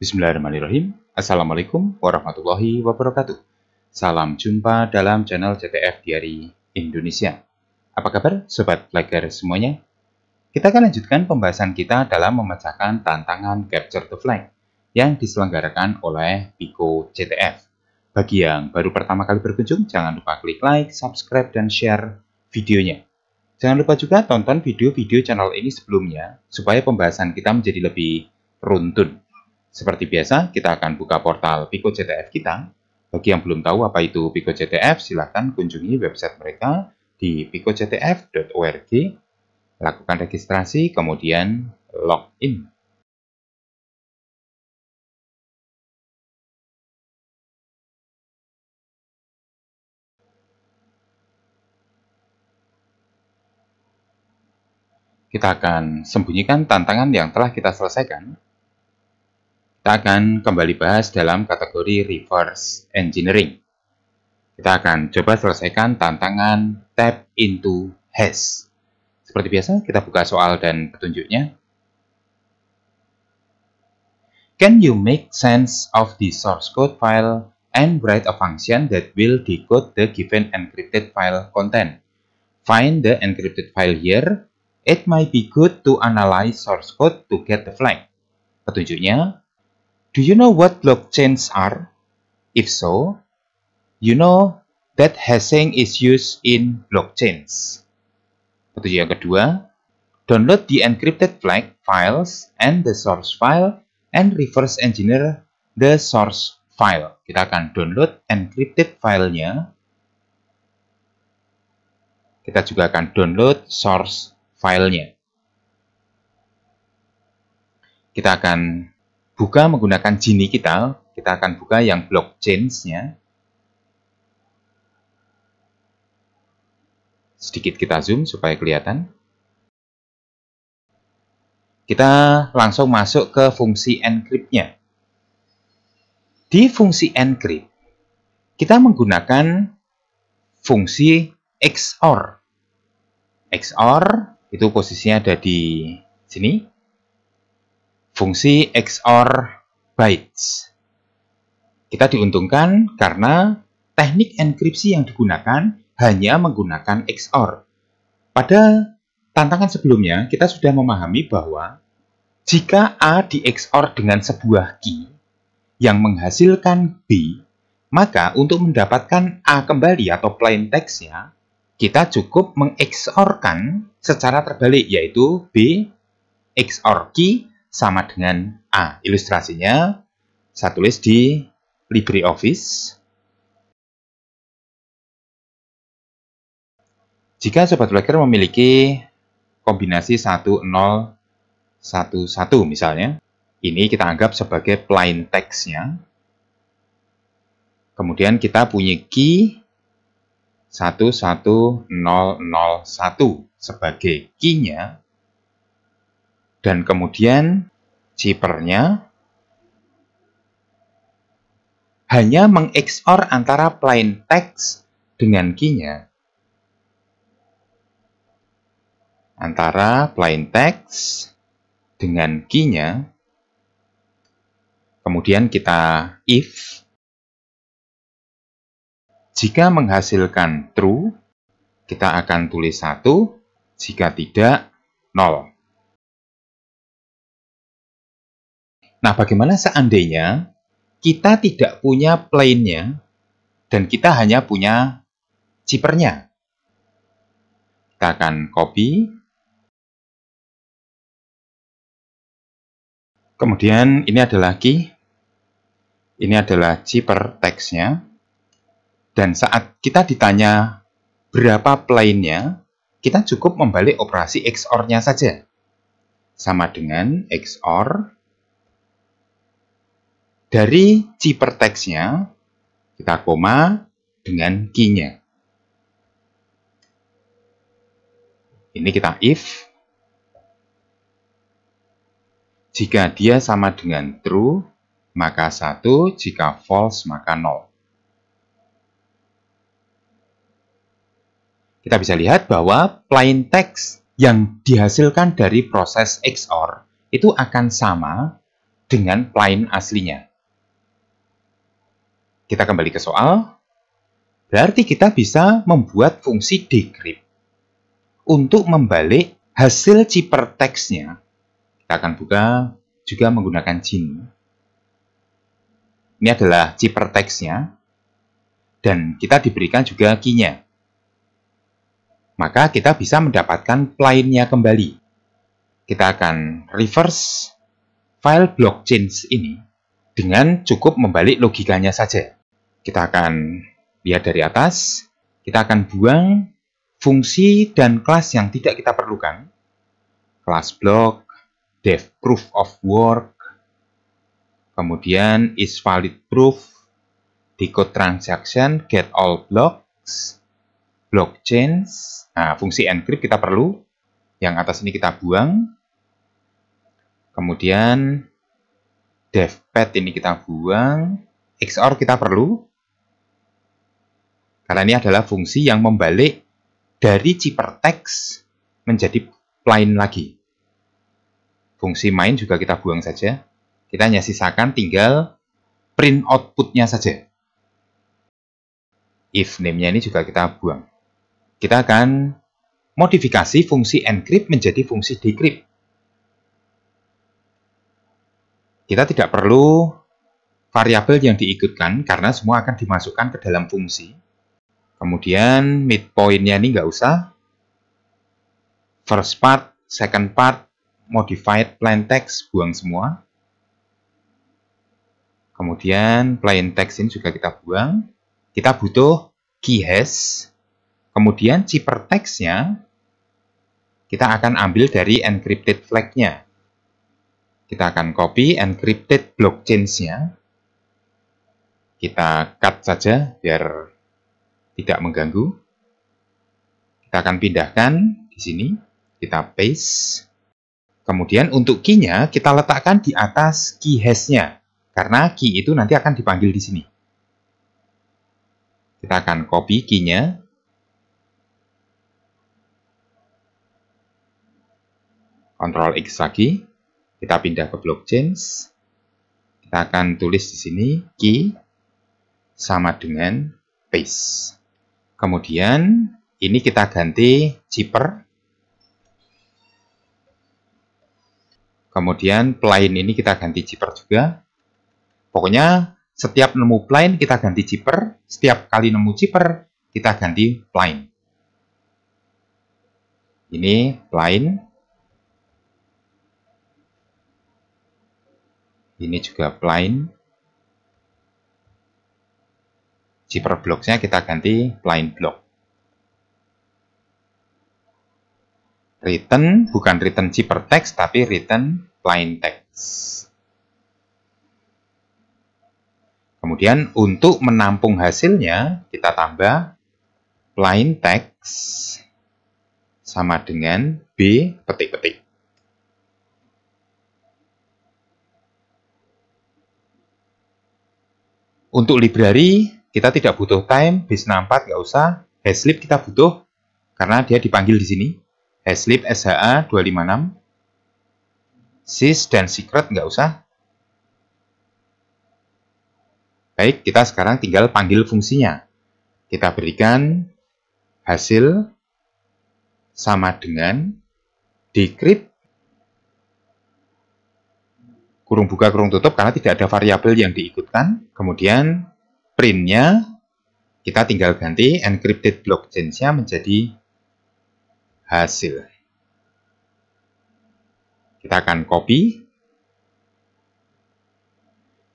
Bismillahirrahmanirrahim. Assalamualaikum warahmatullahi wabarakatuh. Salam jumpa dalam channel CTF Diary Indonesia. Apa kabar Sobat Belajar semuanya? Kita akan lanjutkan pembahasan kita dalam memecahkan tantangan Capture the Flag yang diselenggarakan oleh Pico CTF. Bagi yang baru pertama kali berkunjung, jangan lupa klik like, subscribe, dan share videonya. Jangan lupa juga tonton video-video channel ini sebelumnya, supaya pembahasan kita menjadi lebih runtun. Seperti biasa, kita akan buka portal Pico CTF kita. Bagi yang belum tahu apa itu Pico CTF, silahkan kunjungi website mereka di picoctf.org, lakukan registrasi, kemudian login. Kita akan sembunyikan tantangan yang telah kita selesaikan. Kita akan kembali bahas dalam kategori reverse engineering. Kita akan coba selesaikan tantangan tap into hash. Seperti biasa, kita buka soal dan petunjuknya. Can you make sense of the source code file and write a function that will decode the given encrypted file content? Find the encrypted file here. It might be good to analyze source code to get the flag. Petunjuknya, do you know what blockchains are? If so, you know that hashing is used in blockchains. Petunjuk yang kedua, download the encrypted flag files and the source file and reverse engineer the source file. Kita akan download encrypted filenya. Kita juga akan download source filenya. Kita akan buka menggunakan Genie kita akan buka yang blockchains-nya. Sedikit kita zoom supaya kelihatan. Kita langsung masuk ke fungsi encrypt-nya. Di fungsi encrypt, kita menggunakan fungsi XOR. XOR itu posisinya ada di sini. Fungsi XOR bytes. Kita diuntungkan karena teknik enkripsi yang digunakan hanya menggunakan XOR. Pada tantangan sebelumnya, kita sudah memahami bahwa jika A di XOR dengan sebuah key yang menghasilkan B, maka untuk mendapatkan A kembali atau plain text-nya, kita cukup meng-XOR-kan secara terbalik, yaitu B XOR key sama dengan A. Ilustrasinya saya tulis di LibreOffice. Jika Sobat Belajar memiliki kombinasi 1011 misalnya, ini kita anggap sebagai plain text-nya. Kemudian kita punya key 11001 sebagai key-nya. Dan kemudian ciphernya hanya meng-XOR antara plain text dengan key-nya. Antara plain text dengan key-nya. Kemudian kita if. Jika menghasilkan true, kita akan tulis 1. Jika tidak, 0. Nah, bagaimana seandainya kita tidak punya plain-nya dan kita hanya punya ciphernya? Kita akan copy. Kemudian ini adalah key. Ini adalah cipher text-nya. Dan saat kita ditanya berapa plain-nya, kita cukup membalik operasi XOR-nya saja. Sama dengan XOR. Dari cipher text-nya, kita koma dengan key-nya. Ini kita if. Jika dia sama dengan true, maka 1. Jika false, maka 0. Kita bisa lihat bahwa plain text yang dihasilkan dari proses XOR itu akan sama dengan plain aslinya. Kita kembali ke soal. Berarti kita bisa membuat fungsi decrypt untuk membalik hasil ciphertext-nya. Kita akan buka juga menggunakan Jin. Ini adalah ciphertext-nya. Dan kita diberikan juga key-nya. Maka kita bisa mendapatkan plain-nya kembali. Kita akan reverse file blockchain ini dengan cukup membalik logikanya saja. Kita akan lihat dari atas, kita akan buang fungsi dan kelas yang tidak kita perlukan. Kelas block, def proof of work, kemudian is valid proof, decode transaction, get all blocks, blockchains. Nah, fungsi encrypt kita perlu. Yang atas ini kita buang. Kemudian devpath ini kita buang. XOR kita perlu. Karena ini adalah fungsi yang membalik dari ciphertext menjadi plain lagi. Fungsi main juga kita buang saja. Kita hanya sisakan tinggal print output-nya saja. If name-nya ini juga kita buang. Kita akan modifikasi fungsi encrypt menjadi fungsi decrypt. Kita tidak perlu variabel yang diikutkan karena semua akan dimasukkan ke dalam fungsi. Kemudian midpoint-nya ini nggak usah. First part, second part, modified plain text, buang semua. Kemudian plain text ini juga kita buang. Kita butuh key hash. Kemudian ciphertext-nya kita akan ambil dari encrypted flag-nya. Kita akan copy encrypted blockchains-nya. Kita cut saja biar tidak mengganggu. Kita akan pindahkan di sini. Kita paste. Kemudian untuk key-nya kita letakkan di atas key hash-nya. Karena key itu nanti akan dipanggil di sini. Kita akan copy key-nya. Ctrl X lagi. Kita pindah ke blockchains. Kita akan tulis di sini key sama dengan paste. Kemudian ini kita ganti cipher. Kemudian plain ini kita ganti cipher juga. Pokoknya setiap nemu plain kita ganti cipher. Setiap kali nemu cipher kita ganti plain. Ini plain. Ini juga plain. Cipher block-nya kita ganti plain block. Return bukan return ciphertext tapi return plain text. Kemudian untuk menampung hasilnya kita tambah plain text sama dengan B petik-petik. Untuk library kita tidak butuh time, base64 nggak usah, hashlib kita butuh karena dia dipanggil di sini. Hashlib SHA 256, sys dan secret nggak usah. Baik, kita sekarang tinggal panggil fungsinya. Kita berikan hasil sama dengan decrypt kurung buka kurung tutup karena tidak ada variabel yang diikutkan. Kemudian print-nya kita tinggal ganti encrypted blockchains-nya menjadi hasil. Kita akan copy.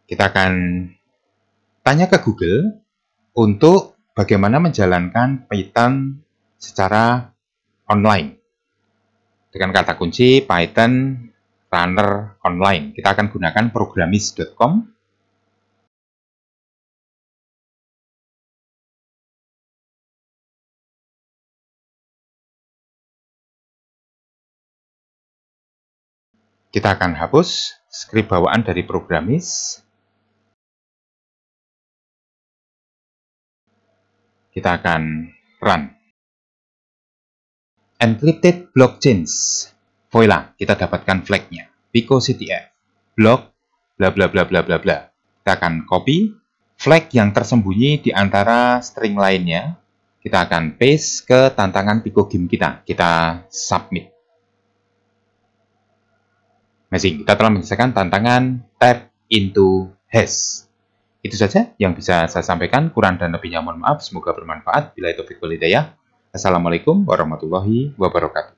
Kita akan tanya ke Google untuk bagaimana menjalankan Python secara online. Dengan kata kunci Python runner online. Kita akan gunakan programmis.com. Kita akan hapus skrip bawaan dari Programmis. Kita akan run. Encrypted blockchains. Voila, kita dapatkan flag-nya. Pico CTF. Block bla bla bla bla bla bla. Kita akan copy flag yang tersembunyi di antara string lainnya. Kita akan paste ke tantangan Pikogame kita. Kita submit. Amazing, kita telah menyelesaikan tantangan tap into hash. Itu saja yang bisa saya sampaikan. Kurang dan lebihnya mohon maaf. Semoga bermanfaat. Bila itu wal hidayah. Assalamualaikum warahmatullahi wabarakatuh.